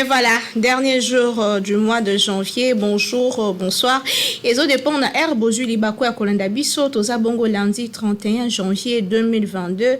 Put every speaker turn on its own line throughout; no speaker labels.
Et voilà, dernier jour du mois de janvier. Bonjour, bonsoir. Et ça dépend de R. Bozu Libako à Kolanda Bisso, Toza Bongo lundi 31 janvier 2022.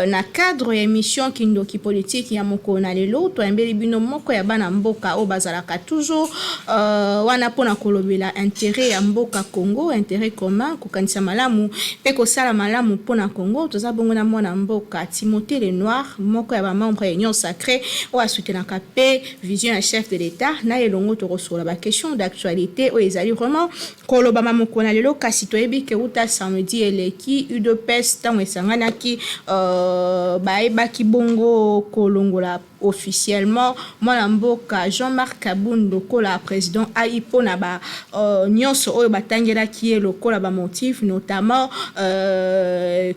Na cadre émission Kindoki Politique, Yamoko Nalelo, to Mbeli Bino Moko Yabana Mboka, Obazalaka toujours. Wana Pona Kolobela, intérêt à Mboka Congo, intérêt commun, Kokanisa Malamu, Peko Sala Malamu Pona Congo, Toza Bongo na Mona Mboka, Timothée le Noir, Moko Yaba membre Union Sacrée, ou à soutenir Kapé. Vision à chef de l'État, na elongo to sur la question d'actualité ou ezali vraiment kolobama mokona lelo kasi toyebi ke uta samedi eleki UDPS tango esangana ki baebaki bongo kolongola officiellement mwana mboka Jean-Marc Kabound kola président aipo na ba nyonso oyo batangelaki ye lokola ba motif notamment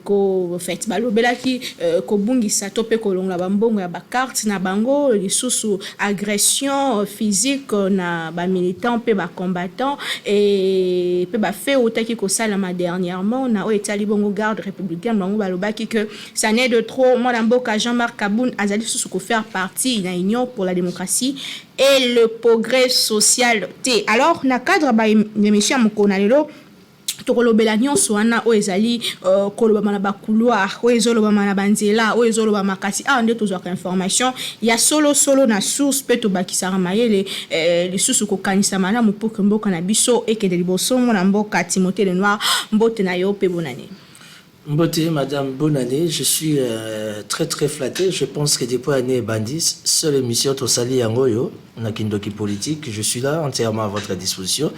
ko fait balobelaki ko bungisa to pe kolongola ba mbongo ya ba carte na bango lisusu agression physique na ba militant pe ba combattant et pe ba fait otaki ko salama dernièrement na o etali bongo garde républicaine bango balobaki que ça n'est de trop mwana mboka Jean-Marc Kabound azali susu ko faire partie na Union pour la démocratie et le progrès social. Alors, na cadre ba émission mokona lelo tokolobela nyonso wana o ezali kolobama na ba couloir o ezolobama na banzela o ezolobama kasi nde tozwaka information ya solo na source pe tobakisaka mayele lisusu kokanisa malamu pour que mboka na biso ekende liboso na mboka Timothée le Noir mbote na yo pe bonane.
Mbote, Madame, bonne année. Je suis très très flatté. Je pense que depuis l'année Bandis, seule émission Tosali Yangoyo, Nakindoki Politique, je suis là entièrement à votre disposition.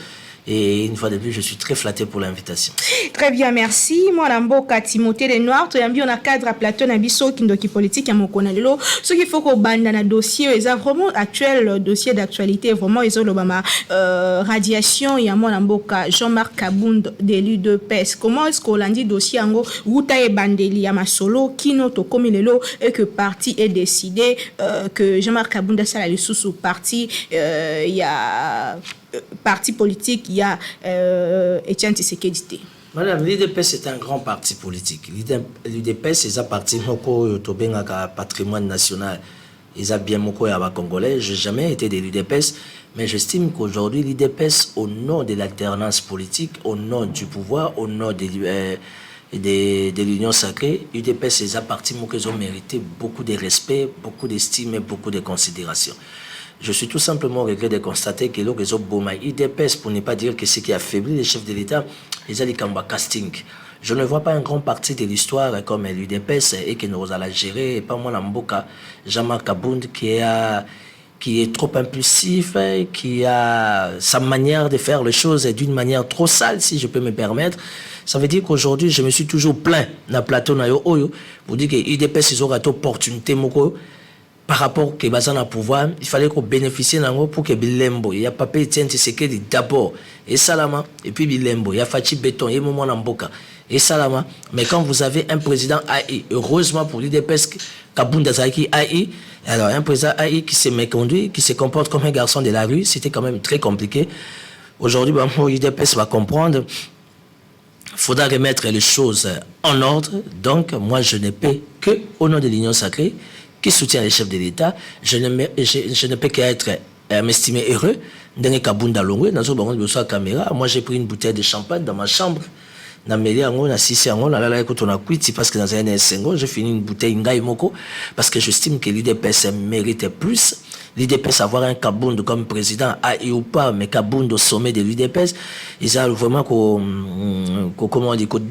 Et une fois de plus, je suis très flatté pour l'invitation.
Très bien, merci. Moi, Namboka Timothée le Noir, tu as bien un cadre à plateau Nabiso Kindoki Politique à Mokonalelo. Ce qu'il faut qu'on bande dans un dossier, ils ont vraiment actuel dossier d'actualité, vraiment ils ont l'Obama radiation. Il y a moi Namboka Jean-Marc Kabound de l'UDPS. Comment est-ce qu'on a dit dossier en gros Wuta et Bandeli Yama solo Kino to Komilelo et que parti est décidé que Jean-Marc Kabound a salé sous parti il y a parti politique, il y a Etienne Tshisekedi.
Madame, l'UDPS est un grand parti politique. L'UDPS, c'est un parti qui a un patrimoine national. Ils ont bien beaucoup à Congolais. Je n'ai jamais été de l'UDPS, mais j'estime qu'aujourd'hui, l'UDPS, au nom de l'alternance politique, au nom du pouvoir, au nom de l'Union sacrée, l'UDPS, c'est un parti qui ont mérité beaucoup de respect, beaucoup d'estime et beaucoup de considération. Je suis tout simplement au regret de constater que l'UDPS, pour ne pas dire que ce qui a affaibli les chefs de l'État, ils ont dit casting. Je ne vois pas un grand parti de l'histoire comme l'UDPS et que nous allons gérer, et pas moi Namboka, Jean-Marc Kabound qui est trop impulsif, qui a sa manière de faire les choses d'une manière trop sale, si je peux me permettre. Ça veut dire qu'aujourd'hui, je me suis toujours plaint dans le plateau pour dire que l'UDPS, ils ont une opportunité par rapport que bazana pouvoir, il fallait qu'on bénéficie d'ango pour que bilembo, il y a pas Etienne Tshisekedi d'abord et Salama et puis bilembo, il y a Fachi Béton et Momo Namboka et Salama. Mais quand vous avez un président AI, heureusement pour l'UDPS Kabound Azaki AI, alors un président AI qui s'est méconduit, qui se comporte comme un garçon de la rue, c'était quand même très compliqué. Aujourd'hui, l'UDPS va comprendre. Il faudra remettre les choses en ordre. Donc, moi, je ne peux que, au nom de l'Union sacrée, qui soutient les chefs de l'État, je ne peux qu'être m'estimer heureux. Moi, j'ai pris une bouteille de champagne dans ma chambre. Parce que dans un Sengo, j'ai fini une bouteille Ngaïmoko parce que j'estime que l'UDPS mérite plus. L'UDPS avoir un Kabound comme président, AI ou pas, mais Kabound au sommet de l'UDPS, ils ont vraiment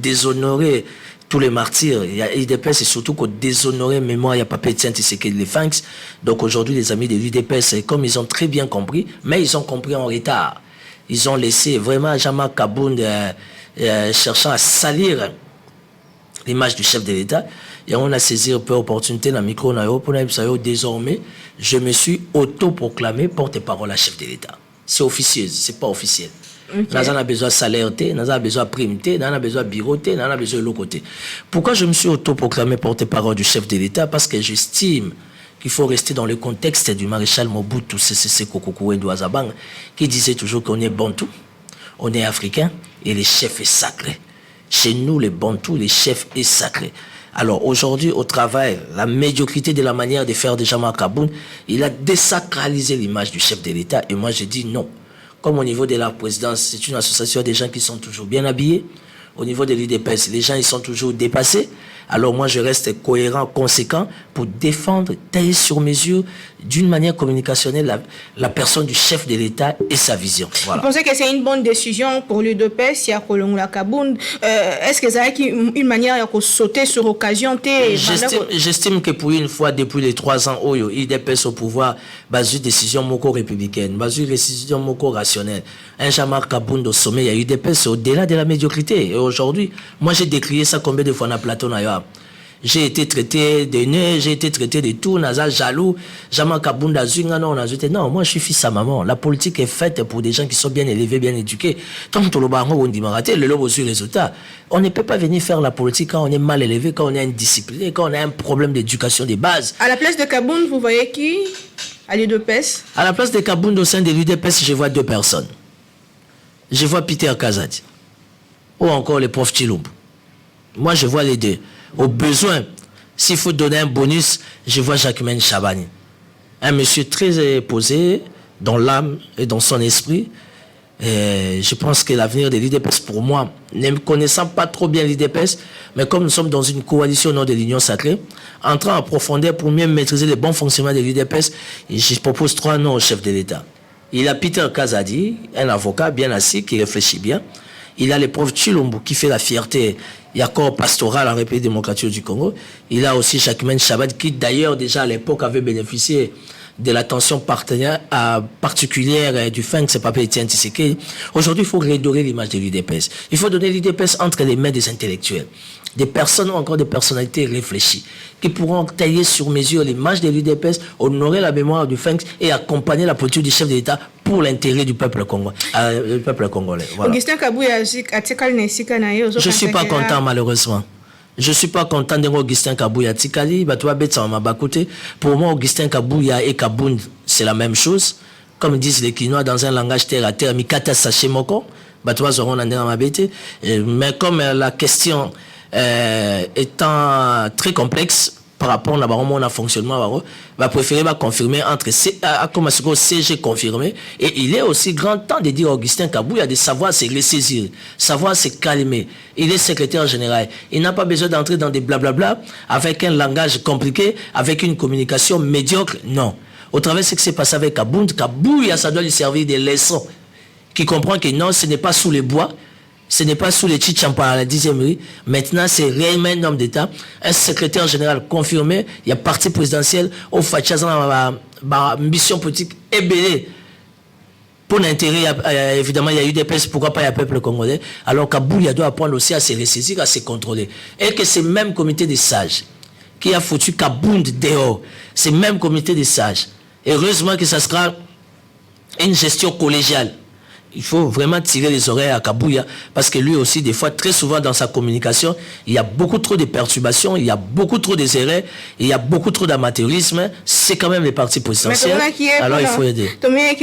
déshonoré tous les martyrs. Il y a l'UDPS et surtout qu'on déshonoré mémoire, il n'y a pas Etienne Tshisekedi les Fanks. Donc aujourd'hui, les amis de l'UDPS, comme ils ont très bien compris, mais ils ont compris en retard. Ils ont laissé vraiment Jean-Marc Kabound cherchant à salir l'image du chef de l'État. Et on a saisi un peu l'opportunité dans le micro. Désormais, je me suis auto-proclamé porte-parole à chef de l'État. C'est officieux, c'est pas officiel. Okay. Nous avons besoin de salaire, nous avons besoin de prime, nous avons besoin de bureau, nous avons besoin de l'autre côté. Pourquoi je me suis auto-proclamé porte-parole du chef de l'État? Parce que j'estime qu'il faut rester dans le contexte du maréchal Mobutu Sese Seko Kukuwedo Azabang, qui disait toujours qu'on est bantou, on est africain et le chef est sacré. Chez nous, les bantous, les chefs est sacré. Alors aujourd'hui, au travail, la médiocrité de la manière de faire de Jean-Marc Kaboun, il a désacralisé l'image du chef de l'État. Et moi, je dis non. Comme au niveau de la présidence, c'est une association des gens qui sont toujours bien habillés. Au niveau de l'UDPS, les gens ils sont toujours dépassés. Alors moi, je reste cohérent, conséquent pour défendre, tailler sur mesure, d'une manière communicationnelle, la personne du chef de l'État et sa vision. Voilà.
Vous pensez que c'est une bonne décision pour l'UDPS, il y a Kolongola Kaboun? Est-ce que ça a une manière de sauter sur l'occasion?
J'estime que pour une fois, depuis les 3 ans, où l'UDPS au pouvoir, basé décision moko républicaine, basé décision moko rationnelle. Un Jean-Marc Kaboun au sommet, il y a l'UDPS au-delà de la médiocrité. Et aujourd'hui, moi j'ai décrié ça combien de fois dans plateau d'ailleurs. J'ai été traité de nœuds, j'ai été traité de tout, naza jaloux, Jean-Marc Kaboun d'Azunga, non, non, moi je suis fils à maman. La politique est faite pour des gens qui sont bien élevés, bien éduqués. Tant que on dit le lobo sur les résultats. On ne peut pas venir faire la politique quand on est mal élevé, quand on est indiscipliné, quand on a un problème d'éducation des bases.
À la place de Kaboun, vous voyez qui? À l'UDPS?
À la place de Kaboun au sein de l'UDPS, je vois 2 personnes. Je vois Peter Kazadi ou encore le prof Chilumbu. Moi, je vois les deux. Au besoin, s'il faut donner un bonus, je vois Jacquemaine Chabani. Un monsieur très posé dans l'âme et dans son esprit. Et je pense que l'avenir de l'UDPS, pour moi, ne connaissant pas trop bien l'UDPS, mais comme nous sommes dans une coalition au nom de l'Union Sacrée, entrant en profondeur pour mieux maîtriser le bon fonctionnement de l'UDPS, je propose 3 noms au chef de l'État. Il a Peter Kazadi, un avocat bien assis, qui réfléchit bien. Il a le prof Chilumbu qui fait la fierté et accord pastoral en République démocratique du Congo. Il a aussi Jacquemaine Chabad qui d'ailleurs déjà à l'époque avait bénéficié de l'attention particulière du FENC, c'est Papa Etienne Tshisekedi. Aujourd'hui, il faut redorer l'image de l'UDPS. Il faut donner l'UDPS entre les mains des intellectuels, des personnes ou encore des personnalités réfléchies, qui pourront tailler sur mesure l'image de l'UDPS, honorer la mémoire du FENC et accompagner la politique du chef de l'État pour l'intérêt du peuple congolais. Voilà. Je ne suis pas content, malheureusement. Je ne suis pas content d'Augustin Kabouya Tikali. Pour moi, Augustin Kabouya et Kaboun, c'est la même chose. Comme disent les Quinois dans un langage terre à terre, Mikata Sachemoko. Mais comme la question étant très complexe par rapport à mon fonctionnement, va préférer confirmer entre CG confirmé et il est aussi grand temps de dire à Augustin Kabouya de savoir se ressaisir, savoir se calmer. Il est secrétaire général. Il n'a pas besoin d'entrer dans des blablabla avec un langage compliqué, avec une communication médiocre. Non. Au travers de ce qui s'est passé avec Kabouya, ça doit lui servir de leçon. Qui comprend que non, ce n'est pas sous les bois, ce n'est pas sous les chichampans à la 10e rue. Maintenant, c'est réellement un homme d'État, un secrétaire général confirmé. Il y a parti présidentiel au Fatchazan, mission politique ébélée. Pour l'intérêt, évidemment, il y a eu des PES, pourquoi pas il y a peuple congolais. Alors Kabouya doit apprendre aussi à se ressaisir, à se contrôler. Et que ce même comité des sages qui a foutu Kabound dehors, ce même comité des sages, heureusement que ça sera une gestion collégiale. Il faut vraiment tirer les oreilles à Kabouya parce que lui aussi, des fois, très souvent dans sa communication, il y a beaucoup trop de perturbations, il y a beaucoup trop d'erreurs, il y a beaucoup trop d'amateurisme. C'est quand même les partis présidentiels. Alors il faut aider. Non, mais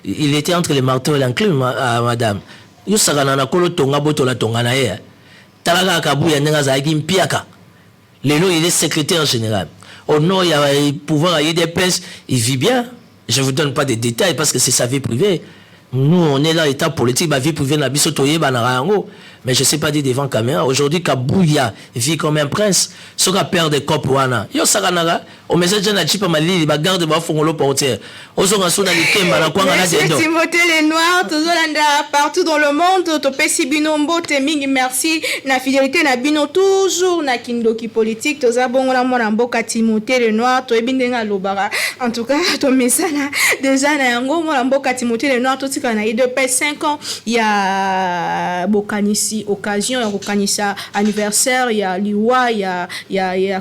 il était entre les marteaux et l'enclume, madame. Il est secrétaire général. Au nom, il y a pouvoir, il y a des pèses, il vit bien. Je ne vous donne pas de détails parce que c'est sa vie privée. Nous, on est là, état politique, ma vie privée, mais je ne sais pas dire devant caméra. Aujourd'hui, Kabouya vit comme un prince. Ce qu'a peur de cop wana. Yo saranara, au message de la chipa malili, ba garde ba fongolo portière. Ozo raso na likemba na kwanga na dedo.
Timothée les Noirs, tozolanda partout dans le monde, to pesi bino mbote mingi merci na fidélité na bino toujours na kindoki politique, toza bongo na mona mboka Timothée les Noirs, to ebindenga lobara. En tout cas, to mesana déjà na yango mona mboka Timothée les Noirs, to tika na depuis 5 ans, il y a bokanisi occasion ya kokanisa anniversaire ya liwa ya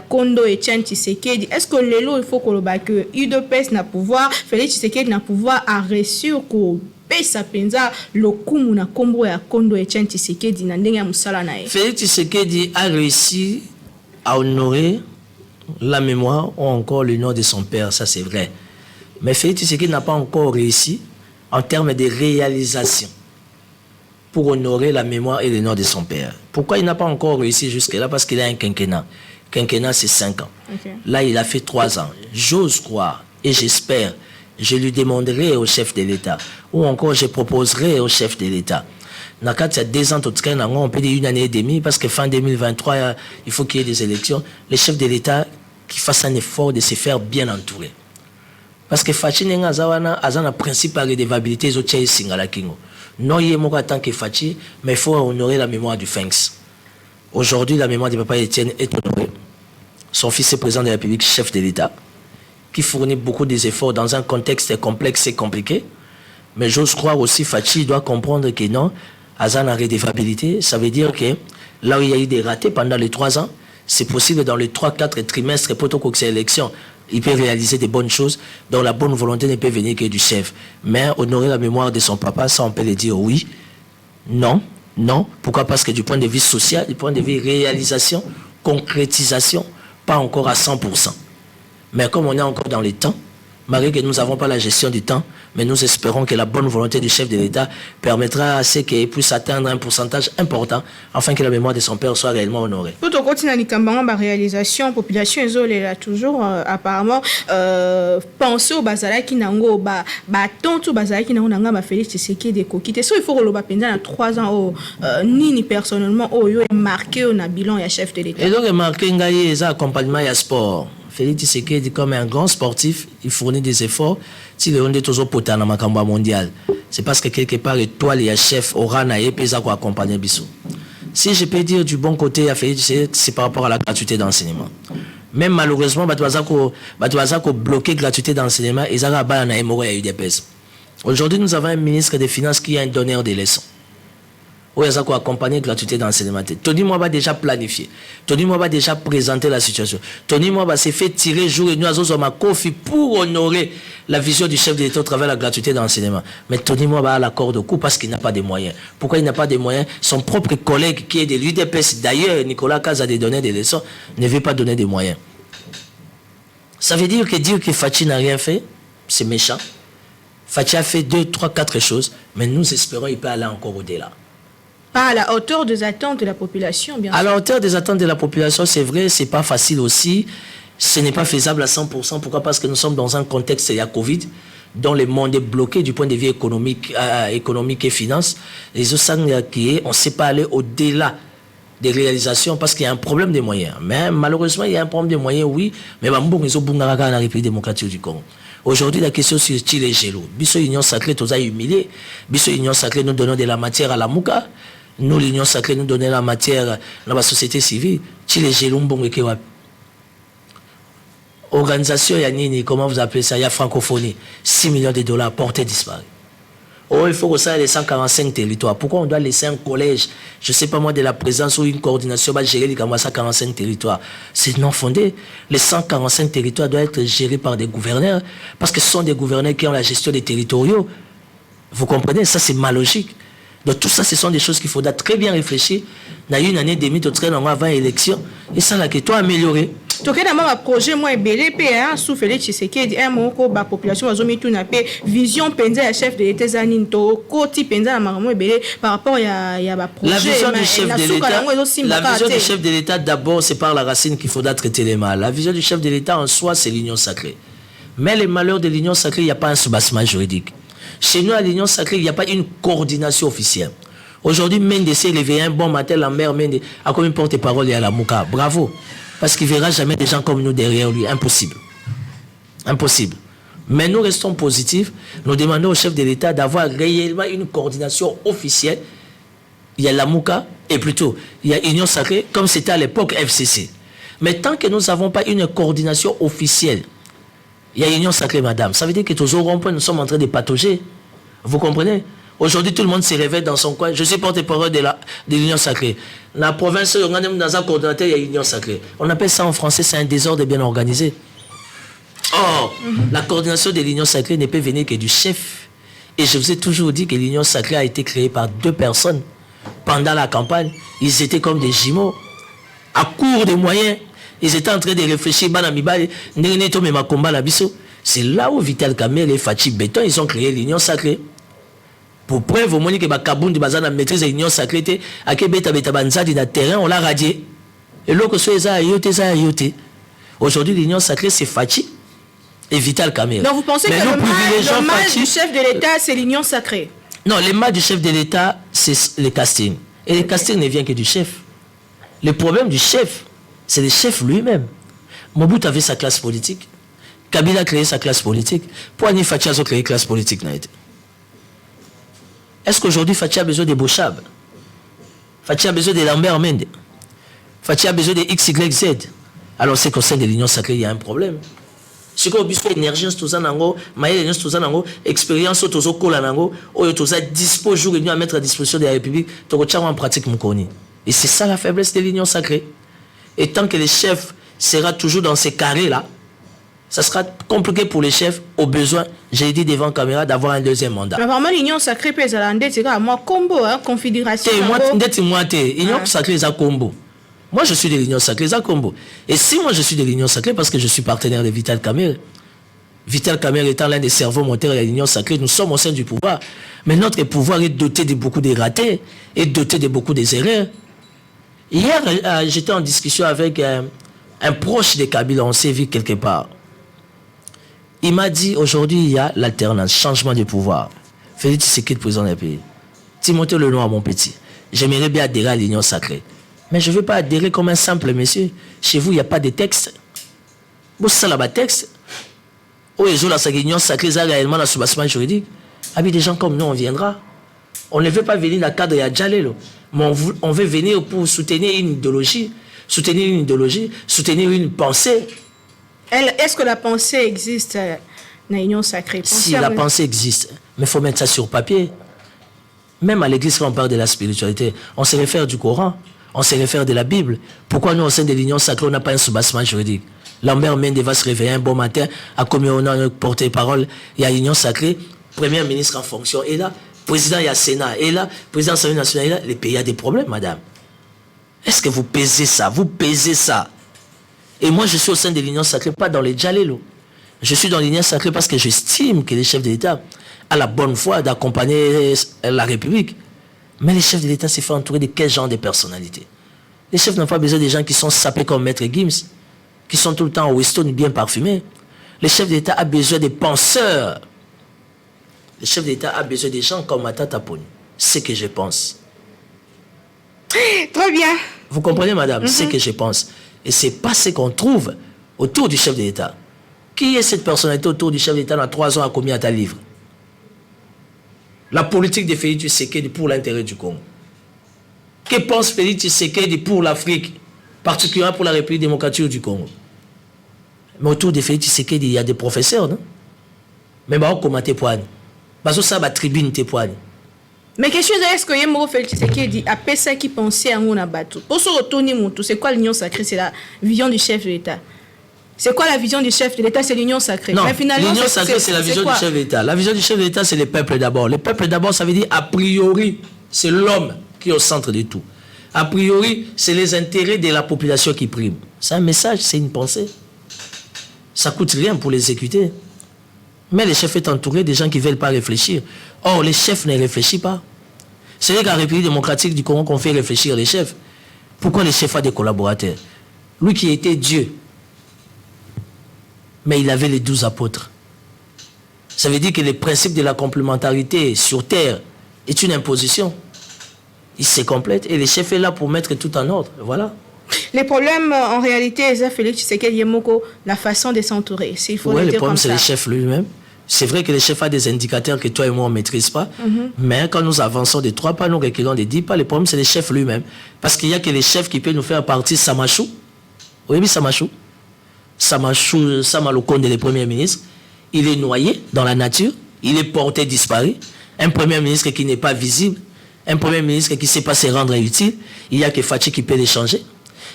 Kondo Etienne Tshisekedi. Est-ce que lelo il faut que UDPS na pouvoir Félix Tshisekedi na pouvoir a reçu ko pesa penza lokumu na kombo ya Kondo Etienne Tshisekedi na ndenge ya musala na ye?
Félix Tshisekedi a réussi à honorer la mémoire ou encore le nom de son père, ça c'est vrai. Mais Félix Tshisekedi n'a pas encore réussi en termes de réalisation. pour honorer la mémoire et le nom de son père. Pourquoi il n'a pas encore réussi jusque-là? Parce qu'il a un quinquennat. Quinquennat, c'est 5 ans. Okay. Là, il a fait 3 ans. J'ose croire et j'espère, je lui demanderai au chef de l'État, ou encore je proposerai au chef de l'État. Il y a 2 ans, on peut dire 1 année et demie, parce que fin 2023, il faut qu'il y ait des élections. Le chef de l'État qui fasse un effort de se faire bien entourer. Parce que Fachi n'a pas un principe de redevabilité, non, il est en tant que Fachi, mais il faut honorer la mémoire du FENX. Aujourd'hui, la mémoire de papa Etienne est honorée. Son fils est président de la République, chef de l'État, qui fournit beaucoup d'efforts dans un contexte complexe et compliqué. Mais j'ose croire aussi, Fachi doit comprendre que non, Azan a redevabilité, ça veut dire que là où il y a eu des ratés pendant les 3 ans, c'est possible dans les 3-4 trimestres, pour que ces élections, il peut réaliser des bonnes choses, dont la bonne volonté ne peut venir que du chef. Mais honorer la mémoire de son papa, ça on peut le dire oui, non, non. Pourquoi? Parce que du point de vue social, du point de vue réalisation, concrétisation, pas encore à 100%. Mais comme on est encore dans les temps, malgré que nous n'avons pas la gestion du temps, mais nous espérons que la bonne volonté du chef de l'État permettra à ce qu'il puisse atteindre un pourcentage important afin que la mémoire de son père soit réellement honorée.
Tout au quotidien, la réalisation, la population est toujours apparemment penser au bazala qui n'a pas tant tout bazala qui n'a pas Félix Tshisekedi de Kokite. Il faut que le pendant 3 ans ni personnellement est marqué au bilan et chef de l'État.
Et donc marqué un accompagnement et sport. Félix Tshisekedi, comme un grand sportif, il fournit des efforts. Si le monde est toujours potent dans le mondial, c'est parce que quelque part, l'étoile et le chef aura naïe pesa pour accompagner Bissou. Si je peux dire du bon côté à Félix Tshisekedi, c'est par rapport à la gratuité d'enseignement. Même malheureusement, il bloqué la gratuité d'enseignement, ils ont eu des pèses. Aujourd'hui, nous avons un ministre des Finances qui est un donneur de leçons. Où ils ont accompagné la gratuité d'enseignement. Tony Mwaba déjà planifié. Tony Mwaba déjà présenté la situation. Tony Mwaba s'est fait tirer jour et nuit à Zozoma Kofi pour honorer la vision du chef de l'État à travers la gratuité d'enseignement. Mais Tony Mwaba a l'accord de coup parce qu'il n'a pas de moyens. Pourquoi il n'a pas de moyens? Son propre collègue qui est de l'UDPS, d'ailleurs Nicolas Kaz a donné des leçons, ne veut pas donner de moyens. Ça veut dire que Fachi n'a rien fait, c'est méchant. Fachi a fait 2, 3, 4 choses, mais nous espérons qu'il peut aller encore au-delà.
Pas à la hauteur des attentes de la population, bien sûr.
À la hauteur des attentes de la population, c'est vrai, c'est pas facile aussi. Ce n'est pas faisable à 100%. Pourquoi? Parce que nous sommes dans un contexte, il y a Covid, dont le monde est bloqué du point de vue économique et finance. Les autres, on ne sait pas aller au-delà des réalisations parce qu'il y a un problème de moyens. Mais malheureusement, il y a un problème de moyens, oui. Mais ils ont la République démocratique du Congo. Aujourd'hui, la question sur Chile est gelou. Biso Union Sacrée, nous a humiliés. Biso Union Sacrée, nous donnons de la matière à la Mouka. Nous, l'Union Sacrée, nous donnons la matière dans la société civile. Chile gelou, organisation, il y a Nini, comment vous appelez ça? Il y a francophonie. 6 millions de dollars portés disparus. Oh, il faut que ça ait les 145 territoires. Pourquoi on doit laisser un collège, je ne sais pas moi, de la présence ou une coordination, va gérer les 145 territoires? C'est non fondé. Les 145 territoires doivent être gérés par des gouverneurs, parce que ce sont des gouverneurs qui ont la gestion des territoriaux. Vous comprenez? Ça, c'est mal logique. Donc tout ça, ce sont des choses qu'il faudra très bien réfléchir. Il y a une année et demie, avant l'élection, et ça, là, que toi, améliorer.
Donc, il y a un projet, moi, belé, sous Félix Tshisekedi, un mot, la population, a mis tout na vision, pendant la chef de l'État, côté, pendant la maman, belé, par rapport à un projet.
La vision du chef de l'État, la vision du chef de l'État, d'abord, c'est par la racine qu'il faudra traiter les mal. La vision du chef de l'État, en soi, c'est l'union sacrée. Mais les malheurs de l'union sacrée, il n'y a pas un soubassement juridique. Chez nous, à l'Union Sacrée, il n'y a pas une coordination officielle. Aujourd'hui, Mendes s'est réveillé un bon matin, la mère Mendes a comme une porte-parole et à la Mouka. Bravo. Parce qu'il ne verra jamais des gens comme nous derrière lui. Impossible. Impossible. Mais nous restons positifs. Nous demandons au chef de l'État d'avoir réellement une coordination officielle. Il y a la Mouka et plutôt, il y a Union Sacrée, comme c'était à l'époque FCC. Mais tant que nous n'avons pas une coordination officielle, il y a Union Sacrée, madame. Ça veut dire que toujours rond-point, nous sommes en train de patauger. Vous comprenez? Aujourd'hui, tout le monde se réveille dans son coin. Je suis porte-parole de l'Union Sacrée. La province, dans un coordinateur, il y a Union Sacrée. On appelle ça en français, c'est un désordre bien organisé. Or, la coordination de l'Union Sacrée ne peut venir que du chef. Et je vous ai toujours dit que l'Union Sacrée a été créée par 2 personnes. Pendant la campagne, ils étaient comme des jumeaux. À court de moyens. Ils étaient en train de réfléchir, c'est là où Vital Kamerhe et Fachi Béton, ils ont créé l'Union Sacrée. Pour preuve, au moment que Kabundi Bazana maîtrise l'union sacrée, à Kebeta Beta Banzadi dans le terrain, on l'a radié. Et l'autre soit ça ayoté. Aujourd'hui, l'union sacrée, c'est Fachi et Vital Kamerhe.
Donc vous pensez que le mal du chef de l'État, c'est l'union sacrée?
Non, le mal du chef de l'État, c'est le casting. Et le casting ne vient que du chef. Le problème du chef, c'est le chef lui-même. Mobutu avait sa classe politique. Kabila a créé sa classe politique. Pourquoi Fachi a créé une classe politique? Est-ce qu'aujourd'hui Fachi a besoin de Bochab? Fachi a besoin de Lambert Mende? Fachi a besoin de XYZ? Alors c'est qu'au sein de l'union sacrée, il y a un problème. Si vous avez énergie, expérience, dispose jour et nuit à mettre à disposition de la République, tu en pratique mon connu. Et c'est ça la faiblesse de l'union sacrée. Et tant que le chef sera toujours dans ces carrés-là, ça sera compliqué pour les chefs, au besoin, j'ai dit devant la caméra, d'avoir un deuxième mandat.
Normalement, l'union sacrée peut être moi combo, confédération.
L'union sacrée, c'est combo. Moi, je suis de l'union sacrée, c'est combo. Et si moi, je suis de l'union sacrée, parce que je suis partenaire de Vital Kamerhe, Vital Kamerhe étant l'un des cerveaux moteurs de l'union sacrée, nous sommes au sein du pouvoir. Mais notre pouvoir est doté de beaucoup de ratés, est doté de beaucoup d'erreurs. Hier, j'étais en discussion avec un proche de Kabila, on s'est vu quelque part. Il m'a dit, aujourd'hui, il y a l'alternance, changement de pouvoir. Félix Tshisekedi, président du pays. Timothée Lenoir, mon petit. J'aimerais bien adhérer à l'union sacrée. Mais je ne veux pas adhérer comme un simple monsieur. Chez vous, il n'y a pas de texte. Vous savez, il texte. Où est l'union sacrée, ça réellement dans ce bâtiment juridique. Avec des gens comme nous, on viendra. On ne veut pas venir dans le cadre de Yadjalelo. Mais on veut venir pour soutenir une idéologie, soutenir une pensée.
Est-ce que la pensée existe dans l'union sacrée?
Si la pensée existe, mais il faut mettre ça sur papier. Même à l'église, quand on parle de la spiritualité, on se réfère du Coran, on se réfère de la Bible. Pourquoi nous, au sein de l'union sacrée, on n'a pas un soubassement juridique? Lambert Mende va se réveiller un bon matin, à combien on a un porte-parole, il y a l'union sacrée, premier ministre en fonction, et là, président, il y a Sénat, et là, président de l'Assemblée nationale, et là, les pays a des problèmes, madame. Est-ce que vous pesez ça? Vous pesez ça? Et moi, je suis au sein de l'union sacrée, pas dans les Djalelo. Je suis dans l'union sacrée parce que j'estime que les chefs de l'État ont la bonne foi d'accompagner la République. Mais les chefs de l'État se font entourer de quel genre de personnalités? Les chefs n'ont pas besoin des gens qui sont sapés comme Maître Gims, qui sont tout le temps au Weston bien parfumés. Les chefs de l'État ont besoin des penseurs. Les chefs de l'État ont besoin des gens comme Matata Poni. C'est ce que je pense.
Très bien.
Vous comprenez, madame? C'est ce que je pense. Et ce n'est pas ce qu'on trouve autour du chef de l'État. Qui est cette personnalité autour du chef de l'État dans 3 ans à combien ta livre? La politique de Félix Tshisekedi pour l'intérêt du Congo. Que pense Félix Tshisekedi pour l'Afrique, particulièrement pour la République démocratique du Congo? Mais autour de Félix Tshisekedi, il y a des professeurs, non? Mais on commenter pour nous. Parce que ça va tribune tes poignes.
Mais question est-ce que Yemoro Félix Tshisekedi a pensé qui pensait à mon abattu? Pour se retourner, c'est quoi l'union sacrée? C'est la vision du chef de l'État. C'est quoi la vision du chef de l'État? C'est l'union sacrée.
Non, l'union sacrée, c'est la vision du chef de l'État. La vision du chef de l'État, c'est le peuple d'abord. Le peuple d'abord, ça veut dire, a priori, c'est l'homme qui est au centre de tout. A priori, c'est les intérêts de la population qui priment. C'est un message, c'est une pensée. Ça ne coûte rien pour l'exécuter. Mais le chef est entouré de gens qui ne veulent pas réfléchir. Or, les chefs ne réfléchissent pas. C'est qu'à la République démocratique du Congo qu'on fait réfléchir les chefs. Pourquoi les chefs ont des collaborateurs? Lui qui était Dieu, mais il avait les 12 apôtres. Ça veut dire que le principe de la complémentarité sur terre est une imposition. Il se complète et le chef est là pour mettre tout en ordre. Voilà.
Les problèmes, en réalité, Félix Tshisekedi Yemoko, la façon de s'entourer.
Oui, le problème, c'est le chef lui-même. C'est vrai que le chef a des indicateurs que toi et moi, on ne maîtrise pas. Mais quand nous avançons de 3 pas, nous reculons de 10 pas, le problème, c'est le chef lui-même. Parce qu'il n'y a que les chefs qui peuvent nous faire partir Samachou. Oui, oui, Samachou. Samalokonde, le premier ministre. Il est noyé dans la nature. Il est porté disparu. Un premier ministre qui n'est pas visible. Un premier ministre qui ne sait pas se rendre utile. Il n'y a que Fachi qui peut l'échanger.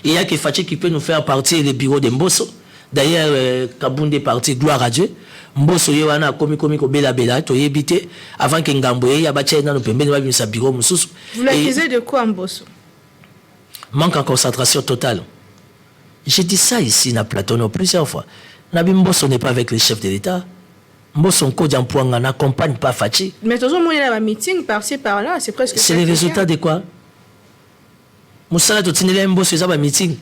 Il n'y a que Fachi qui peut nous faire partir les bureaux de Mbosso. D'ailleurs, Kabounde est parti, gloire à Dieu. Mbosso yewana komi bela bela to yebite avant que Ngamboye yabache na no pembeni ba bimisa bureau mususu.
Vous l'accusez de quoi Mbosso?
Manque en concentration totale. J'ai dit ça ici na Platon plusieurs fois. Nabi Mbosso n'est pas avec les chefs de l'État. Mbosonko Diampuanga n'accompagne pas Fachi.
Mais tout le monde est un meeting par-ci par-là, c'est presque.
C'est le résultat de quoi? Moussala Totinele Mbos faisait un meeting.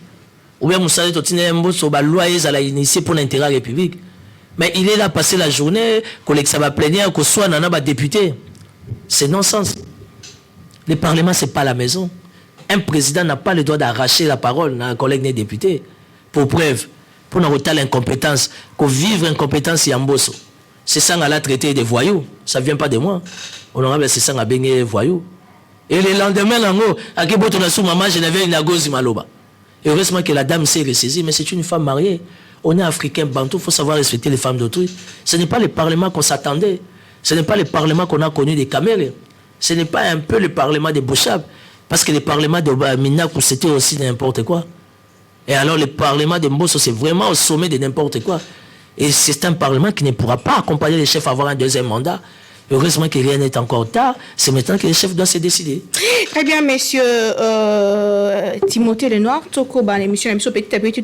Ou bien Moussala Totinele Mbos, la loi est à la initier pour l'intérêt de la République. Mais il est là passer la journée, collègue ça va plénière, qu'on soit un député. C'est non-sens. Le Parlement, ce n'est pas la maison. Un président n'a pas le droit d'arracher la parole à un collègue né député. Pour preuve, pour nous retarder l'incompétence, qu'on vive l'incompétence et en bosso. C'est ça qu'on a traité des voyous. Ça ne vient pas de moi. Honorable, c'est ça qu'on a baigné voyous. Et le lendemain, à Kiboto Nassou, maman, je n'avais une agosie maloba. Et heureusement que la dame s'est ressaisie, mais c'est une femme mariée. On est africain, bantou, il faut savoir respecter les femmes d'autrui. Ce n'est pas le Parlement qu'on s'attendait. Ce n'est pas le Parlement qu'on a connu des Kamel. Ce n'est pas un peu le Parlement des Bouchab. Parce que le Parlement de Minakou, c'était aussi n'importe quoi. Et alors le Parlement de Mbosso, c'est vraiment au sommet de n'importe quoi. Et c'est un Parlement qui ne pourra pas accompagner les chefs à avoir un deuxième mandat. Heureusement que rien n'est encore tard. C'est maintenant que les chefs doivent se décider.
Très bien, monsieur Timothée Lenoir. Toko, l'émission petit à petit,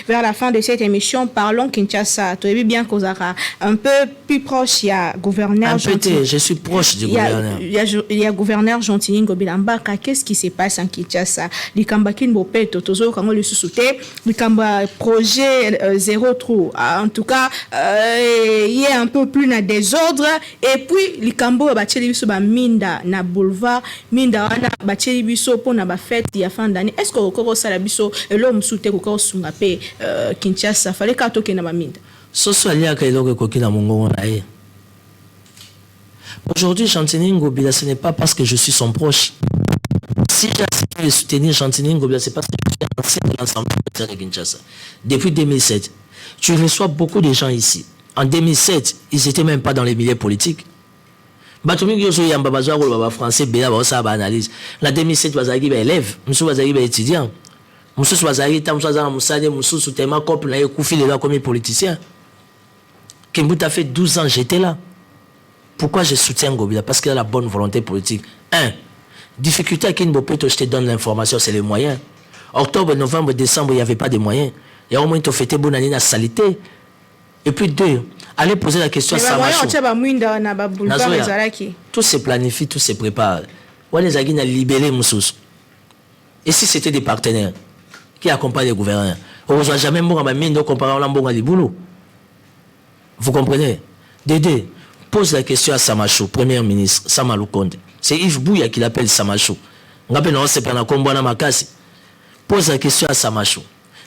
vers la fin de cette émission, parlons Kinshasa. Tu as vu bien qu'on a un peu plus proche, il y a gouverneur
Gentil. Je suis proche du gouverneur.
Il y a gouverneur Gentil Ngobilambaka. Qu'est-ce qui se passe en Kinshasa? Les Kambakin Bopeto, toujours quand on le sous-souté, les Kamba projet zéro trou. En tout cas, il y a un peu plus de désordre. Et puis, les Kambo bateli biso ba minda na boulevard, minda wana bateli biso pour na ba fête ya fin d'année. Est-ce que okoko sala biso l'homme souté ko sunga pe Kinshasa fallait ka toke na ba minda.
Soso alia ka eloko koki na mongo na ye. Aujourd'hui, Chantini Ngobila, ce n'est pas parce que je suis son proche. Si j'ai accepté de soutenir Chantini Ngobila, c'est parce que je suis ancien de l'ensemble de Kinshasa. Depuis 2007, tu reçois beaucoup de gens ici. En 2007, ils n'étaient même pas dans les milieux politiques. Batoumi Gyoso Yamba Bazoa Baba français, Béla Bossa analyse. La 2007, Bazagi élève, Moussou Bazagi étudiant. Moussou Bazagi, Tamsoazan Moussade, Moussou Soutema, Cop, Naye Koufi, les là comme politicien. Kembouta fait 12 ans, j'étais là. Pourquoi je soutiens Ngobila? Parce qu'il a la bonne volonté politique. 1. Difficulté à Kinbopeto, je te donne l'information, c'est les moyens. Octobre, novembre, décembre, il n'y avait pas de moyens. Il y a au moins, tu fêté bonne année à salité. Et puis 2, allez poser la question à Samachou. Tout se planifie, tout se prépare. On les a libérés, Moussous. Et si c'était des partenaires qui accompagnent les gouverneurs, on ne reçoit jamais un mine de comparer à Liboulou. Vous comprenez? Dédé, pose la question à Samachou, Premier ministre, Samalou Konde. C'est Yves Bouya qui l'appelle Samachou. Pose la question à Samachou.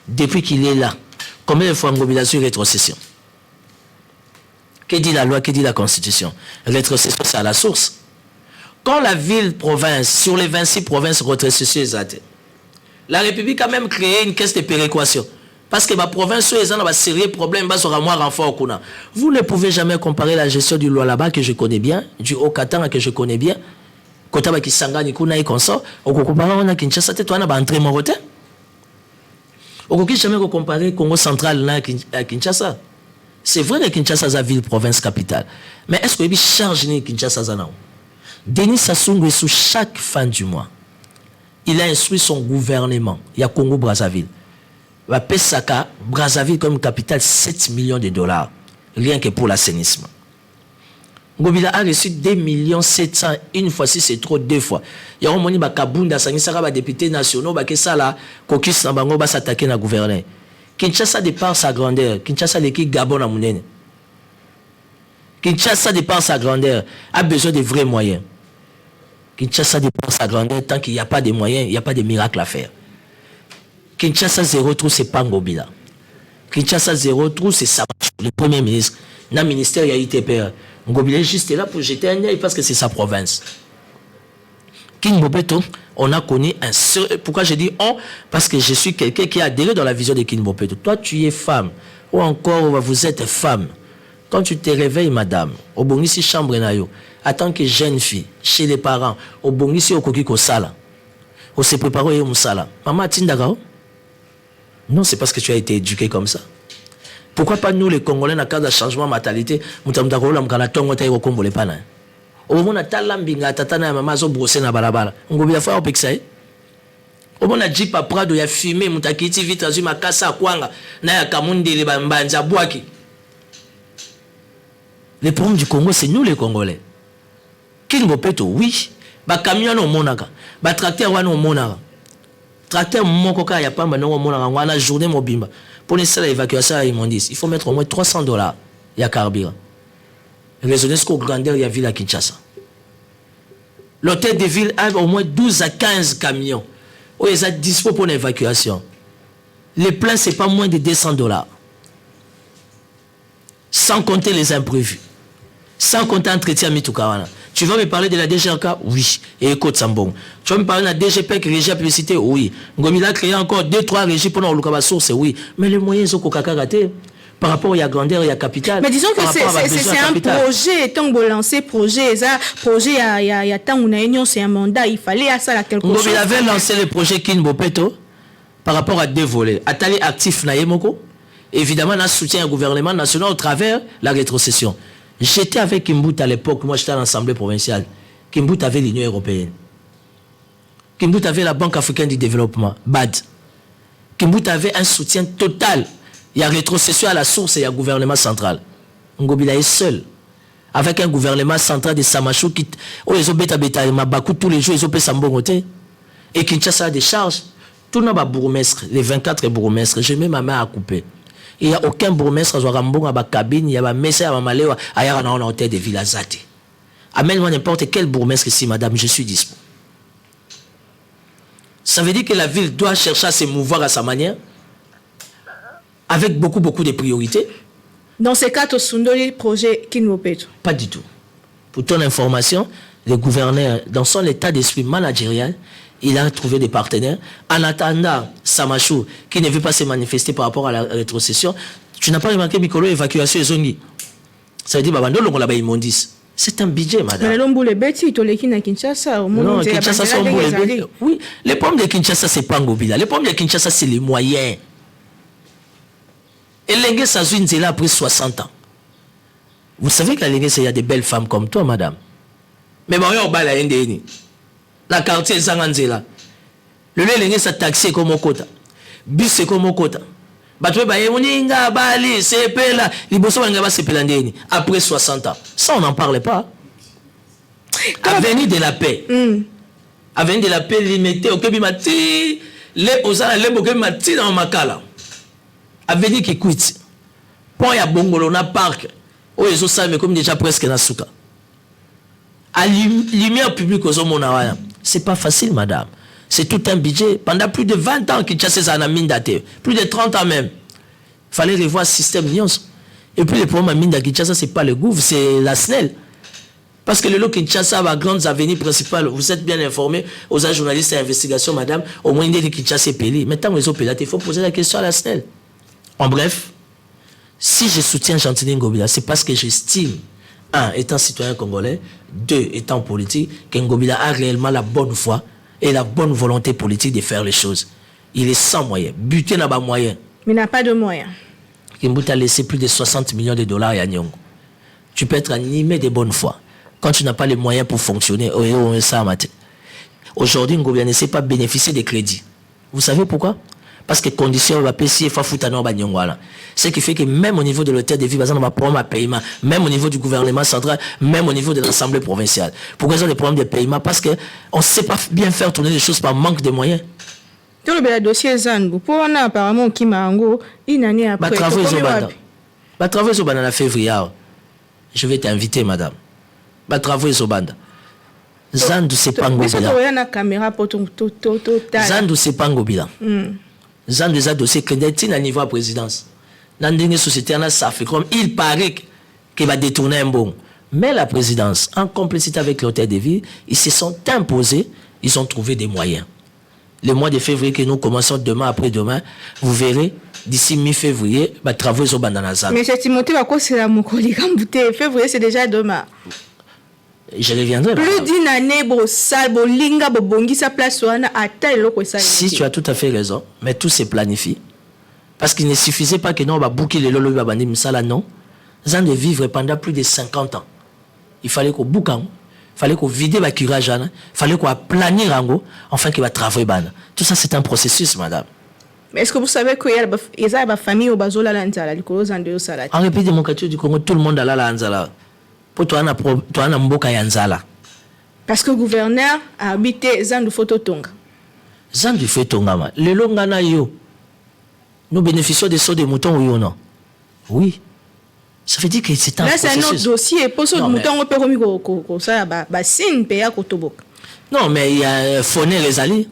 Depuis qu'il est là, combien de fois Ngobila sur rétrocession? Que dit la loi, que dit la Constitution? Rétrocession, c'est à la source. Quand la ville-province, sur les 26 provinces rétrocessieuses, la République a même créé une caisse de péréquation. Parce que ma province, ils ont un sérieux problème, vous ne pouvez jamais comparer la gestion du loi là-bas que je connais bien, du Haut-Katanga que je connais bien, Kotaba qui s'engage, Kuna et consort, au Kokopara, on a Kinshasa, tu as entré mon côté. Au Koki, jamais comparer Congo central à Kinshasa. C'est vrai que Kinshasa est la ville, province, capitale. Mais est-ce qu'il y a charge de Kinshasa? Denis Sassou Nguesso, chaque fin du mois, il a instruit son gouvernement. Il y a Congo-Brazzaville. Il va payer Brazzaville comme capitale 7 millions de dollars. Rien que pour l'assainissement. Ngobila a reçu 2 700 000 une fois, si c'est trop, 2 fois. Il y a un moment où Kabunda, Sangisara, député national, Bakesala, Kokis Nabango, va s'attaquer à gouverneur. Kinshasa, de par sa grandeur, Kinshasa, l'équipe Gabon à Mounene. Kinshasa, de par sa grandeur, a besoin de vrais moyens. Kinshasa, de par sa grandeur, tant qu'il n'y a pas de moyens, il n'y a pas de miracle à faire. Kinshasa, zéro trou, c'est pas Ngobila. Kinshasa, zéro trou, c'est Samachou, le premier ministre. Dans le ministère, il y a ITPR. Ngobila est juste là pour jeter un œil parce que c'est sa province. King Bopeto, on a connu un seul. Pourquoi je dis on? Parce que je suis quelqu'un qui a adhéré dans la vision de King Bopeto. Toi, tu es femme. Ou encore, vous êtes femme. Quand tu te réveilles, madame, au bon ici, chambre nayo, en tant que jeune fille, chez les parents, au bon ici, au koki ko sala. On se prépare au moussala. Maman, tindagao? Non, c'est parce que tu as été éduqué comme ça. Pourquoi pas nous, les Congolais, dans le cas de changement de mentalité, nous avons dit que nous avons dit que nous avons au moment où nous avons brossé na balabala. On a fait un peu ça. Au moment où nous avons prado ya fumé, nous avons dit vite azui makasa kwanga na ya kamundi le bambanza boaki. Le problème du Congo, c'est nous les Congolais. Kin Bopeto, oui. Ba camion au monaka. Ba tracteur wana au monaka. Tracteur moko ka ya pamba no monaka wana journée mobimba. Pour les salles d'évacuation à Imondis, il faut mettre au moins $300 ya carburant. Raisonnez ce qu'au grandeur ya ville à Kinshasa. L'hôtel de ville a au moins 12 à 15 camions. Où ils sont dispo pour l'évacuation. Les plans, c'est pas moins de $200. Sans compter les imprévus. Sans compter l'entretien Mitoukawana. Tu vas me parler de la DGRK? Oui. Et écoute Sambong. Tu vas me parler de la DGPEC, régie à publicité? Oui. Ngomila a créé encore 2-3 régies pour nous source? Oui. Mais les moyens sont ratés. Par rapport à la grandeur et à la capitale.
Mais disons que c'est un projet, tant que vous lancez projet, il y a tant qu'on c'est un mandat, il fallait à ça quelque chose.
Il avait lancé le projet Kinbopeto par rapport à deux volets. Atali actif Naïmoko, évidemment, dans soutien au gouvernement national au travers de la rétrocession. J'étais avec Kimbout à l'époque, moi j'étais à l'Assemblée provinciale. Kimbout avait l'Union européenne. Kimbout avait la Banque africaine du développement, BAD. Kimbout avait un soutien total. Il y a rétrocession à la source et il y a gouvernement central. Ngobila est seul. Avec un gouvernement central de Samachou qui... Oh, ils ont bêta Mabakou tous les jours, ils ont payé Sambongoté. Et Kinshasa a des charges. Tout le monde a bourgmestre, les 24 bourgmestres. J'ai mis ma main à couper. Il n'y a aucun bourgmestre qui a une cabine, il y a un message à Maléwa, il y a un hôtel de Villa Zate. Amène-moi n'importe quel bourgmestre ici, madame, je suis dispo. Ça veut dire que la ville doit chercher à se mouvoir à sa manière, avec beaucoup de priorités.
Dans ce cas, tu as le projet Kinbopeto?
Pas du tout. Pour ton information, le gouverneur, dans son état d'esprit managérial, il a trouvé des partenaires. En attendant Samachou, qui ne veut pas se manifester par rapport à la rétrocession, tu n'as pas remarqué Mikolo évacuation et Zongi. Ça veut dire, c'est un budget, madame.
Mais l'homme les bêtis, tu les Kinshasa.
Non, Kinshasa, c'est un bêtis. Oui, les problèmes de Kinshasa, c'est pas Ngobila. Les problèmes de Kinshasa, c'est les moyens. Et Lengue Sazouine, c'est là après 60 ans. Vous savez qu'à Lengue, il y a des belles femmes comme toi, madame. Mais bon, on va la NDN. La quartier Zanganzela. Le Lengue, ça taxé comme au quota. Bis, c'est comme au quota. Après 60 ans. Ça, on n'en parle pas. Avenue de la paix. Avenue de la paix limitée. Ok, bimati. Les osana, les boké mati dans Makala. Avenue qui quitte. Point ya Bongolo, na parc. Oh, ils ont ça, mais comme déjà presque na souka. À lumière publique aux hommes, c'est pas facile, madame. C'est tout un budget. Pendant plus de 20 ans, Kinshasa a mine daté. Plus de 30 ans même. Il fallait revoir le système Nyons. Et puis le problème à mine de Kinshasa, ce n'est pas le gouvernement, c'est la SNEL. Parce que le lot Kinshasa a les grandes avenues principales. Vous êtes bien informés, aux journalistes et investigation, madame, au moins il y a Kinshasa est payé. Maintenant, ils ont payé. Il faut poser la question à la SNEL. En bref, si je soutiens Gentili Ngobila, c'est parce que j'estime, un, étant citoyen congolais, deux, étant politique, que Ngobila a réellement la bonne foi et la bonne volonté politique de faire les choses. Il est sans moyens. Buté n'a pas moyen.
Mais il n'a pas de moyens.
Kimbout a laissé plus de 60 millions de dollars à Nyongo. Tu peux être animé de bonne foi. Quand tu n'as pas les moyens pour fonctionner, aujourd'hui, Ngobila ne sait pas bénéficier des crédits. Vous savez pourquoi? Parce que conditions va payer ce qui fait que même au niveau de l'hôtel de vie, on va prendre un paiement, même au niveau du gouvernement central, même au niveau de l'Assemblée provinciale. Pourquoi ils ont des problèmes de paiement? Parce qu'on ne sait pas bien faire tourner les choses par manque de moyens.
Dans le dossier Zango, pour on a apparemment qui m'a une année après.
Travaux en février. Je vais t'inviter, madame. Travaux Zobanda. Zandu c'est pas Ngobila. Zandu c'est pas Ngobila. Zandu c'est un dossier crédit à niveau de présidence. Dans une société, ça fait comme il paraît qu'il va détourner un bon. Mais la présidence, en complicité avec l'hôtel de ville, ils se sont imposés, ils ont trouvé des moyens. Le mois de février que nous commençons demain après-demain, vous verrez, d'ici mi-février, travaux au Bandanazan.
Mais c'est Timothée, c'est la Mokoli. Février, c'est déjà demain.
Je reviendrai.
Plus d'une année,
si tu as tout à fait raison, mais tout se planifie. Parce qu'il ne suffisait pas que nous va boucler les lolo babandi misala non. Ils ont de vivre pendant plus de 50 ans. Il fallait qu'on boucle, il fallait qu'on vide le curage, il fallait qu'on planifie enfin qu'il va travailler. Tout ça c'est un processus, madame.
Mais est-ce que vous savez qu'il y a des familles au Bazola Lanzala, le Colo Zandeo Salat?
En République démocratique du Congo, tout le monde a la Lanzala. pour toi na mboka yanzala.
Parce que le gouverneur a habité Zandu Fototonga.
Zandu Fototonga, le longana yo. Nous bénéficions des sauts de moutons ou non? Oui. Ça veut dire que c'est un processus. Là, c'est un autre
dossier. Pour sauts de moutons, on peut remettre ça, signe paya kotobok.
Non, mais il y a Foner les alliés.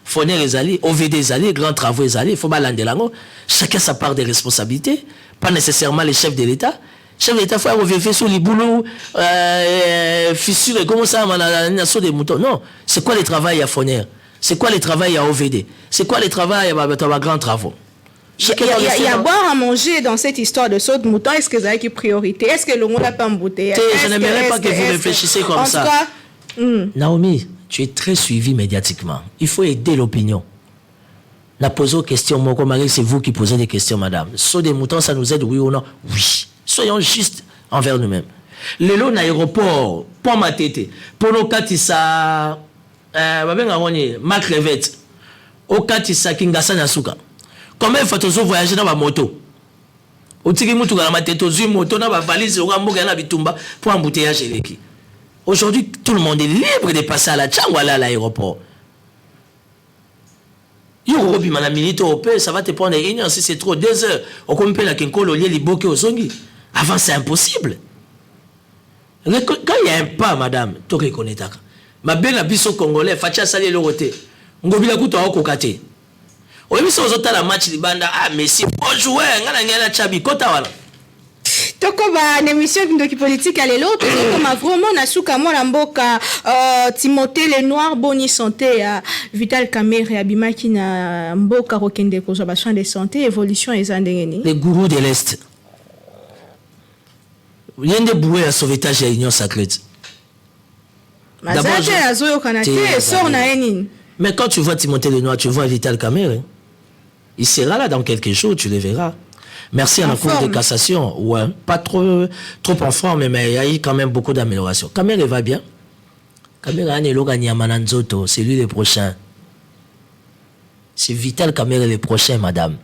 Foner les alliés, OVD les alliés, grands travaux les alliés, il faut balander là-haut. Chacun sa part des responsabilités. Pas nécessairement les chefs de l'État. Chef de l'État, il faut revenir sur les boulots, fissures, comment ça, la nation des moutons. Non. C'est quoi le travail à Foner? C'est quoi le travail à OVD? C'est quoi le travail à grands travaux? Il
y a boire à manger dans cette histoire de saut de mouton. Est-ce que ça a une priorité? Est-ce que le monde n'a pas embouté?
Je n'aimerais pas que vous réfléchissiez comme ça. Naomi, tu es très suivi médiatiquement. Il faut aider l'opinion. La pose aux questions, mon mari, c'est vous qui posez des questions, madame. Saut des moutons, ça nous aide, oui ou non? Oui. Soyons justes envers nous-mêmes. Le long aéroport, pour ma tête, pour nos katisa, ma crevette, au katisa Kingasa Nasuka. Combien de fois tu as voyagé dans ma moto? Au tiki moutou dans ma tête, tu as moto dans ma valise, au rambo gana bitumba pour embouteillage électrique. Aujourd'hui, tout le monde est libre de passer à la Tchangwala à l'aéroport. Yorobi mana milite au peu, ça va te prendre une heure si c'est trop 2 heures. Au compte la Kenkolo lié liboke au zongi. Avant c'est impossible. Quand il y a un pas, madame, tu reconnais ça. Ma belle abisso congolais, facha sali le roté. Ngobila kuto au kokate. Oui, mais si on a la match libanda, ah mais si pour jouer, ngana chabi kota wala.
Toko ba émission de politique à l'autre comme vraiment na suka mona mboka Timothée Lenoir Boni santé à Vital Kamerhe abimaki na mboka rokende ko ba soins de santé évolution ezandengeni.
Les gourous de l'Est. Yende boué à sauvetage à Union Sacrée.
D'abord,
mais quand tu vois Timothée Lenoir, tu vois Vital Kamerhe. Il sera là dans quelques jours, tu le verras. Merci à la Cour de cassation. Ouais, pas trop en forme, mais il y a eu quand même beaucoup d'améliorations. Kamerhe va bien. Kamerhe c'est lui le prochain. C'est Vital Kamerhe le prochain, madame.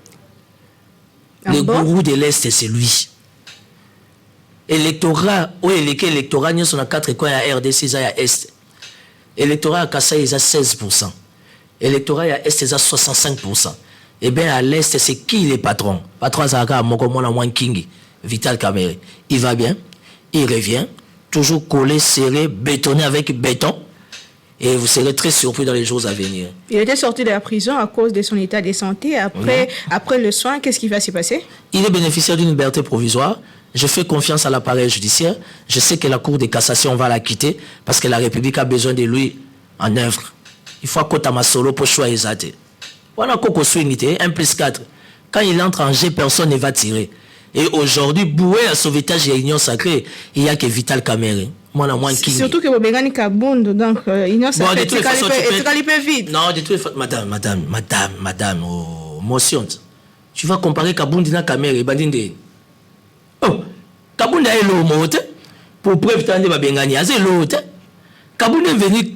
Le gourou de l'Est, c'est lui. Électorat, électorat, nous sommes à 4 coins à RDC, il y a Est. Électorat à Kassai, il y a 16%. Électorat à Est, il y a 65%. Eh bien, à l'Est, c'est qui les patrons? Patron Zaka, Mokomona Wankingi, Vital Kamerhe. Il va bien, il revient, toujours collé, serré, bétonné avec béton. Et vous serez très surpris dans les jours à venir.
Il était sorti de la prison à cause de son état de santé. Après le soin, qu'est-ce qui va se passer? Il
est bénéficiaire d'une liberté provisoire. Je fais confiance à l'appareil judiciaire. Je sais que la Cour de cassation va la quitter parce que la République a besoin de lui en œuvre. Il faut que ma solo pour choisir. Voilà Coco Swingité, 1+4. Quand il entre en jeu, personne ne va tirer. Et aujourd'hui, boué à sauvetage et Union Sacrée, il n'y a que Vital Kamerhe.
Surtout que vous avez Kabound, donc Union Sacrée est vide.
Non, de toutes les façons, madame, motion. Tu vas comparer Kabound et Kamerhe, bandinde. Oh, Kabound est l'homme, pour preuve, tu as Bengani, c'est l'autre. Kabound est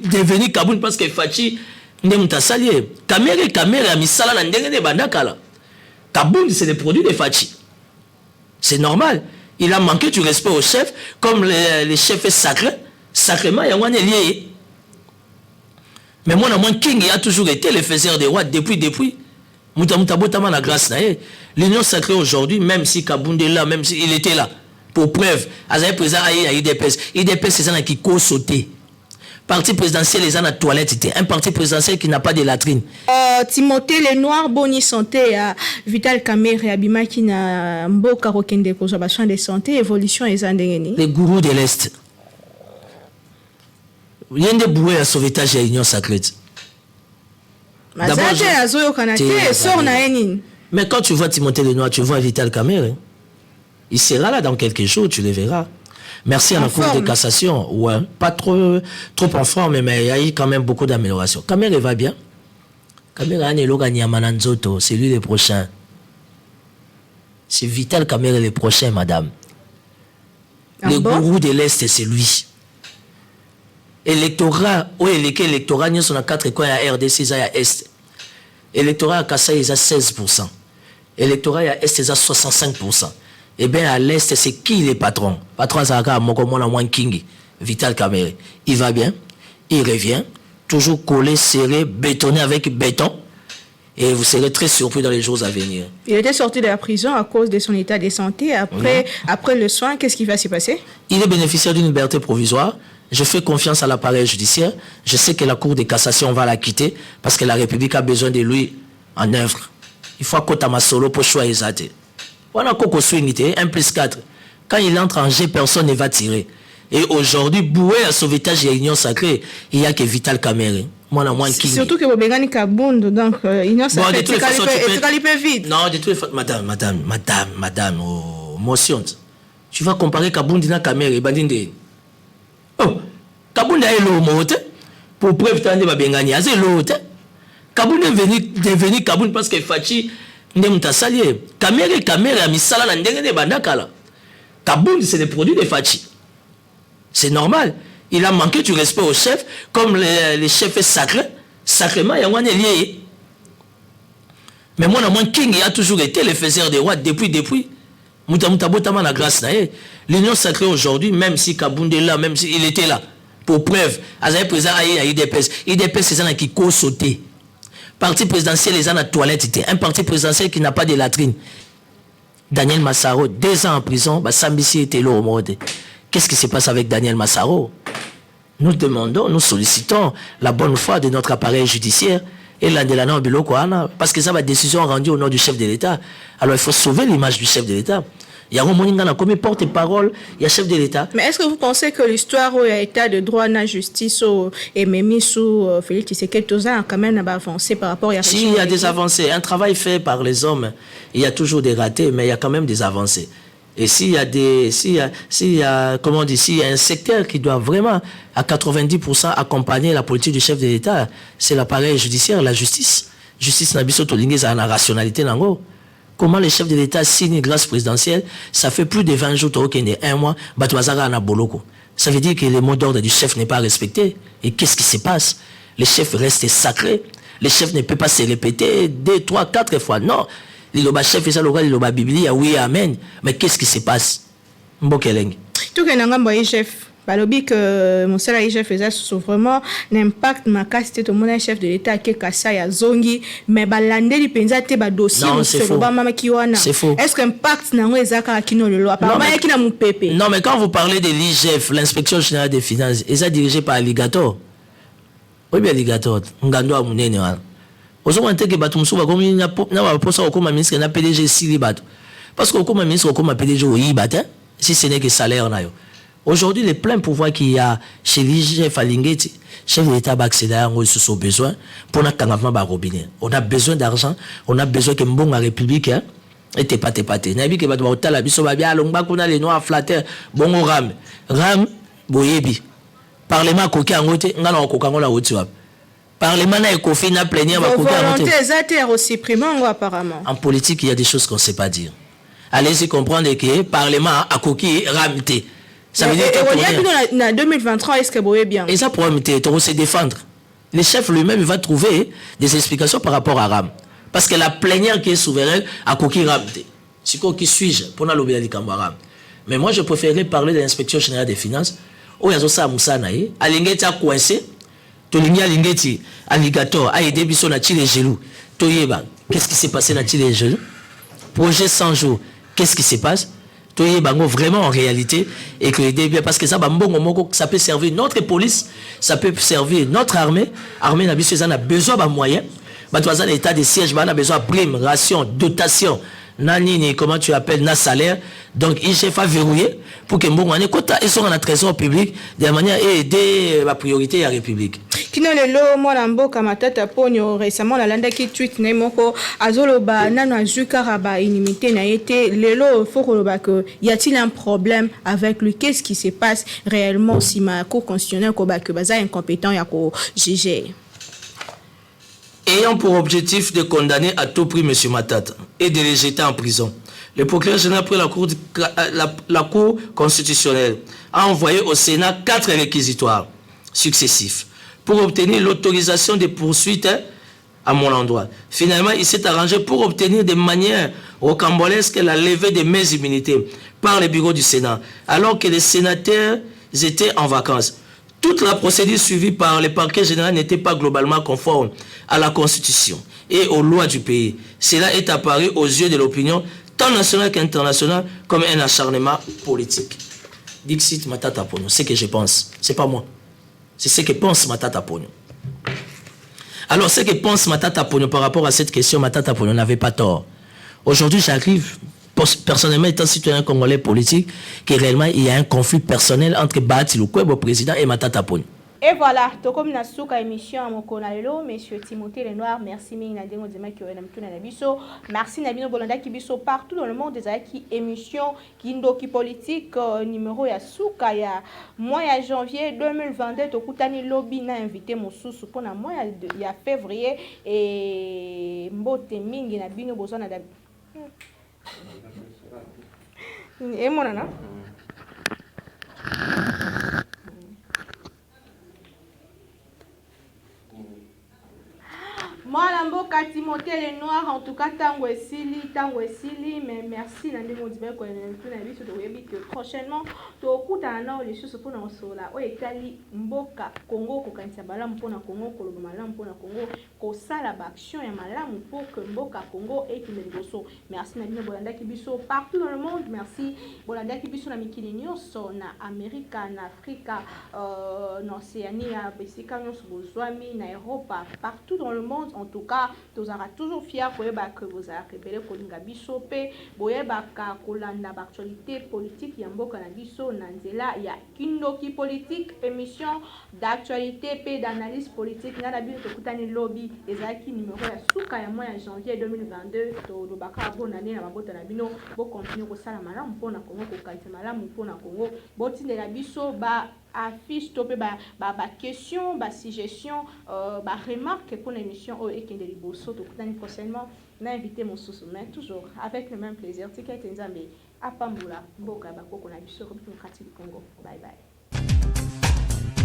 devenu Kabound parce que Fachi n'est pas salié. Kamerhe a mis ça là dans le bandakala. Kabound, c'est le produit de Fachi. C'est normal. Il a manqué du respect au chef, comme les chefs sacrés. Sacrément, il y a un lié. Mais moi, King a toujours été le faiseur des rois depuis. La grâce. L'Union sacrée aujourd'hui, même si Kabound est là, même s'il était là, pour preuve, Azaï présent à IDPS. IDPS, c'est ça qui court sauter. Parti présidentiel, les gens à toilette, c'était un parti présidentiel qui n'a pas de latrine.
Timothée Lenoir Boni santé à Vital Kamerhe abimaki na mboka rokende ko ba soins de santé évolution ezandengeni.
Les gourous de l'Est. Yende boué à sauvetage à Union Sacrée.
D'abord,
mais quand tu vois Timothée Lenoir, tu vois Vital Kamerhe. Il sera là dans quelques jours, tu le verras. Merci à la Cour de cassation. Ouais, pas trop en forme, mais il y a eu quand même beaucoup d'améliorations. Kamerhe va bien. Kamerhe c'est lui le prochain. C'est Vital Kamerhe le prochain, madame. Le gourou de l'Est, c'est lui. Électorat, nous sommes à 4 coins à RDC, il y a Est. Électorat à Kassai, il y a 16%. Électorat à Est, il y a 65%. Eh bien, à l'Est, c'est qui les patrons? Patron Zaka, Mokomona Wankingi, Vital Kamerhe. Il va bien, il revient, toujours collé, serré, bétonné avec béton. Et vous serez très surpris dans les jours à venir.
Il était sorti de la prison à cause de son état de santé. Après le soin, qu'est-ce qui va se passer? Il
est bénéficiaire d'une liberté provisoire. Je fais confiance à l'appareil judiciaire. Je sais que la Cour de cassation va la quitter parce que la République a besoin de lui en œuvre. Il faut que ma solo pour choisir. On a coco swingité, 1+4. Quand il entre en jeu, personne ne va tirer. Et aujourd'hui, boué à sauvetage et union sacrée, il n'y a que Vital Kamerhe.
Surtout que vous avez Kabound, donc union sacrée, c'est vite.
Non, de toutes les façons, madame, oh, motion. Tu vas comparer Kabound et Kamerhe, bandinde. Oh, Kabound est l'homme, pour preuve, tu as dit Bengani, c'est l'autre. Kabound est devenu Kabound parce que Fachi n'est pas salié. Kamerhe a mis ça là, n'est pas d'accord. Kabound, c'est le produit de Fachi. C'est normal. Il a manqué du respect au chef, comme les chefs sacrés. Sacrément, il y a un lié. Mais moi, King a toujours été le faiseur des rois depuis. Moutamoutabotama la grâce. L'union sacrée aujourd'hui, même si Kabound est là, même s'il était là, pour preuve, Azaï président a IDPS. IDPS, c'est ça qui court sauter. Parti présidentiel, les gens à la toilette. Un parti présidentiel qui n'a pas de latrine. Daniel Massaro, 2 ans en prison, Sambisi était là au monde. Qu'est-ce qui se passe avec Daniel Massaro? Nous demandons, nous sollicitons la bonne foi de notre appareil judiciaire et l'Andelana Biloko Ana, parce que ça va être décision rendue au nom du chef de l'État. Alors il faut sauver l'image du chef de l'État. Il y a un moment comme porte-parole, il y a chef de l'État.
Mais est-ce que vous pensez que l'histoire où il y a état de droit, la justice et même sous Félix Tshisekedi Toza a quand même avancé par rapport à...
Si, il y a des avancées. Un travail fait par les hommes, il y a toujours des ratés, mais il y a quand même des avancées. Et s'il y a un secteur qui doit vraiment à 90% accompagner la politique du chef de l'État, c'est l'appareil judiciaire, la justice. Justice n'a pas de la rationalité. Comment les chefs de l'État signent une grâce présidentielle, ça fait plus de 20 jours, un mois, ça veut dire que le mot d'ordre du chef n'est pas respecté. Et qu'est-ce qui se passe? Les chefs restent sacrés. Les chefs ne peuvent pas se répéter 2, 3, 4 fois. Non. Liloba chef et ça local liloba Bibli oui amen, mais qu'est-ce qui se passe? Mbokeleng
tout que nangamba chef balobi que mon salaire chef faisait vraiment l'impact ma casse tout mon chef de l'état qui kassa ya zongi mais balandeli penza te ba dossier sur Obama ki wana.
C'est faux.
Est-ce que impact nango ezaka kino le loi apparemment yaki na mon pépé?
Non mais quand vous parlez de l'IGF, l'inspection générale des finances, est dirigé par Alligator. Oui bien Alligator, ngando a munene wana. Aujourd'hui, on a un ministre qui a PDG Silibat. Parce qu'au ministre qui a PDG si ce n'est que salaire. Aujourd'hui, les pleins pouvoirs qu'il y a chez l'IGF à Lingeti, chef de l'État va accéder à ce besoin pour notre robinet. On a besoin d'argent, on a besoin que la République et t'es pas. Nabi que va au la biso babia longba qu'on a les noirs flatter bon ram boyebi. Parlement coquet en route, on a un coquin la route. Parlement n'a écofé n'a plénière va
volonté aussi primant apparemment.
En politique, il y a des choses qu'on ne sait pas dire. Allez-y comprendre que Parlement a coquille ramté. Ça veut dire
que en 2023 est-ce que vous bien?
Et ça pour se défendre. Le chef lui-même va trouver des explications par rapport à Ram. Parce que la plénière qui est souveraine a coquille ramté. C'est quoi qui suis-je pour n'a l'obéir du Ram. Mais moi je préférerais parler de l'inspection générale des finances. Où il y a ça Moussa Naï, Alingeti a coincé. Tolingi Alingeti, Alligator, a aidé Bisson à tirer les genoux. Toyeba, qu'est-ce qui s'est passé dans les genoux? Projet 100 jours, qu'est-ce qui se passe? Toyeba, vraiment en réalité, et que aider bien, parce que ça, ça peut servir notre police, ça peut servir notre armée. Armée n'a besoin de moyens. L'état de siège, on a besoin de primes, rations, dotations. Nani, comment tu appelles, na salaire. Donc, il chef a verrouillé pour que mon année, quand ils sont en trésor public, de manière à aider la priorité à la République.
Kino lelo mwana mboka matata ponyo récemment la landa ki tweet na moko azoloba nano azuka raba inimité na été lelo faut koloba que y a-t-il un problème avec lui? Qu'est-ce qui se passe réellement si ma cour constitutionnelle ko ba que baza incompétent ya ko juger?
Ayant pour objectif de condamner à tout prix M. Matata et de le jeter en prison, le procureur général après la Cour constitutionnelle a envoyé au Sénat 4 réquisitoires successifs pour obtenir l'autorisation de poursuite à mon endroit. Finalement, il s'est arrangé pour obtenir de manière rocambolesque la levée de mes immunités par le bureau du Sénat, alors que les sénateurs étaient en vacances. Toute la procédure suivie par le parquet général n'était pas globalement conforme à la Constitution et aux lois du pays. Cela est apparu aux yeux de l'opinion, tant nationale qu'internationale, comme un acharnement politique. Dixit Matata Ponyo, c'est ce que je pense. C'est pas moi. C'est ce que pense Matata Ponyo. Alors, ce que pense Matata Ponyo par rapport à cette question, Matata Ponyo n'avait pas tort. Aujourd'hui, j'arrive, personnellement étant citoyen congolais politique, que réellement il y a un conflit personnel entre Bahati Lukwebo, président, et Matata Ponyo.
Et voilà, tout comme na souka émission à mon konalelo, monsieur Timothée Lenoir, merci mingi na dengo dema ki wena mtuna na biso, merci na bino bolanda ki biso partout dans le monde des qui émission Kindoki politique numéro ya souka ya mois ya janvier 2022 tokutani lobby na invité mosusu pour na mois ya février et mbote mingi na bino bozana da et monana moi, Lamboka Timothée Lenoir, en tout cas, tango esili, mais merci Nandemo Dibé ko na biso to yebi que prochainement to kuta na les choses pour na sola o etali mboka Congo ko kanisa malamu pona Congo ko loba malamu pona Congo ko sala ba action ya malamu pour que mboka Congo et ki liboso. Merci Nandemo Bolanda ki biso partout dans le monde, merci Bolanda ki biso na mikili nyonso na Amerika na Afrika na Océanie na Besika nyonso bozwami na Europe partout dans le monde. En tout cas, tu seras toujours fier que vous avez révélé que vous avez bisopé, kolanda l'actualité politique, yambo kanabiso nanzela ya Kindoki politique, émission d'actualité et d'analyse politique. N'a l'habitude de écouter lobby ezaki numéro ya souka ya mois de janvier 2022. To lobaka bonne année na mabota na bino, bo continuer ko sala malamu pona Congo ko kanisa malamu pona Congo. Boti de la biso ba affiche topé ba question ba suggestion ba remarque pour l'émission et qui est de liboso to kutani prochainement na invité mon sous mais toujours avec le même plaisir ticket nzambe apambula mboka ba koko na biso ko Congo. Bye bye.